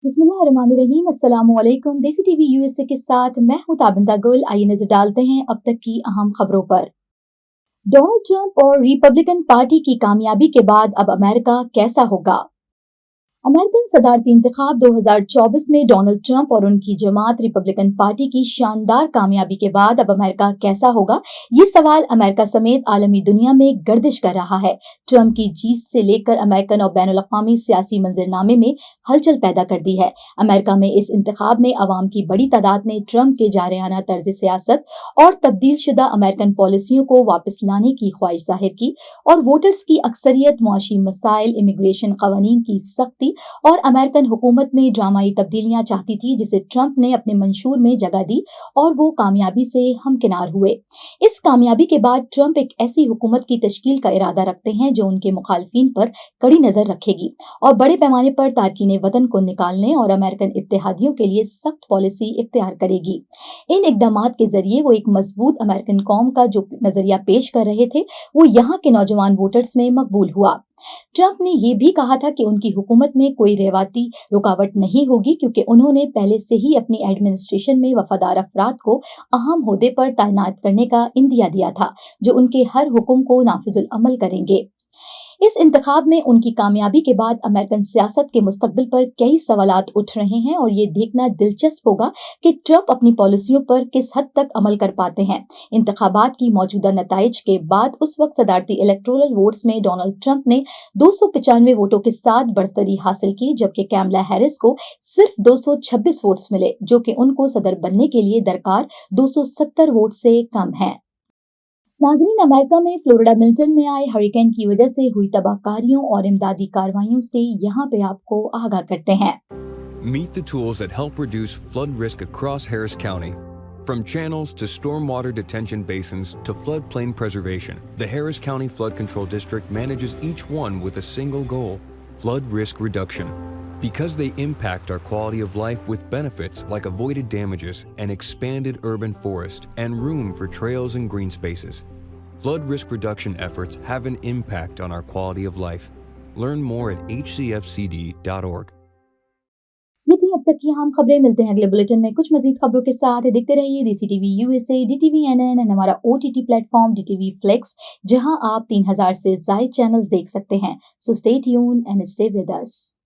बिस्मिल्लाहिर्रहमानिर्रहीम। अस्सलाम वालेकुम। देसी टीवी यूएसए के साथ मैं हूं ताबिंदा गुल। आइए नजर डालते हैं अब तक की अहम खबरों पर। डोनाल्ड ट्रंप और रिपब्लिकन पार्टी की कामयाबी के बाद अब अमेरिका कैसा होगा? अमेरिकन सदारती इंतखाब 2024 में डोनाल्ड ट्रंप और उनकी जमात रिपब्लिकन पार्टी की शानदार कामयाबी के बाद अब अमेरिका कैसा होगा, ये सवाल अमेरिका समेत आलमी दुनिया में गर्दिश कर रहा है। ट्रंप की जीत से लेकर अमेरिकन और बैनुल-अक़वामी सियासी मंजरनामे में हलचल पैदा कर दी है। अमेरिका में इस इंतखाब में अवाम की बड़ी तादाद ने ट्रंप के जारहाना तर्ज सियासत और तब्दील शुदा अमेरिकन पॉलिसियों को वापस लाने की ख्वाहिश जाहिर की और वोटर्स की अक्सरियत मुआशी मसाइल, इमिग्रेशन कवानीन की सख्ती और अमेरिकन हुकूमत में ड्रामाई तब्दीलियां चाहती थी, जिसे ट्रंप ने अपने मंशूर में जगह दी और वो कामयाबी से हमकिनार हुए। इस कामयाबी के बाद ट्रंप एक ऐसी हुकूमत की तश्कील का इरादा रखते हैं जो उनके मुखालफिन पर कड़ी नजर रखेगी और बड़े पैमाने पर तारकीन वतन को निकालने और अमेरिकन इत्तेहादियों के लिए सख्त पॉलिसी इख्तियार करेगी। इन इकदामात के जरिए वो एक मजबूत अमेरिकन कौम का जो नजरिया पेश कर रहे थे, वो यहाँ के नौजवान वोटर्स में मकबूल हुआ। ट्रंप ने यह भी कहा था कि उनकी हुकूमत में कोई रिवायती रुकावट नहीं होगी, क्योंकि उन्होंने पहले से ही अपनी एडमिनिस्ट्रेशन में वफादार अफराद को अहम ओहदे पर तैनात करने का इंदिया दिया था, जो उनके हर हुक्म को नाफिजुल अमल करेंगे। इस इंतखाब में उनकी कामयाबी के बाद अमेरिकन सियासत के मुस्तकबिल पर कई सवालात उठ रहे हैं और ये देखना दिलचस्प होगा कि ट्रंप अपनी पॉलिसियों पर किस हद तक अमल कर पाते हैं। इंतखाबात की मौजूदा नताइज के बाद उस वक्त सदारती इलेक्टोरल वोट्स में डोनाल्ड ट्रंप ने 295 वोटों के साथ बढ़तरी हासिल की, जबकि कैमला हैरिस को सिर्फ 226 वोट्स मिले, जो कि उनको सदर बनने के लिए दरकार 270 वोट से कम है। नाजरीन, अमेरिका में फ्लोरिडा मिल्टन में आए हरिकेन की वजह से हुई तबाहकारियों और इमदादी कार्रवाइयों से यहाँ पे आपको आगाह करते हैं। Meet the tools that help reduce flood risk across Harris County. From channels to stormwater detention basins to floodplain preservation, the Harris County Flood Control District manages each one with a single goal: flood risk reduction. Because they impact our quality of life with benefits like avoided damages, an expanded urban forest, and room for trails and green spaces. Flood risk reduction efforts have an impact on our quality of life. Learn more at hcfcd.org. ये थी अब तक की अहम खबरें। मिलते हैं अगले बुलेटिन में कुछ मजीद खबरों के साथ। देखते रहिए देसी टीवी यूएसए, DTVNN और हमारा OTT प्लेटफॉर्म DTV Flex, जहां आप 3000 से ज्यादा चैनल्स देख सकते हैं। So stay tuned and stay with us.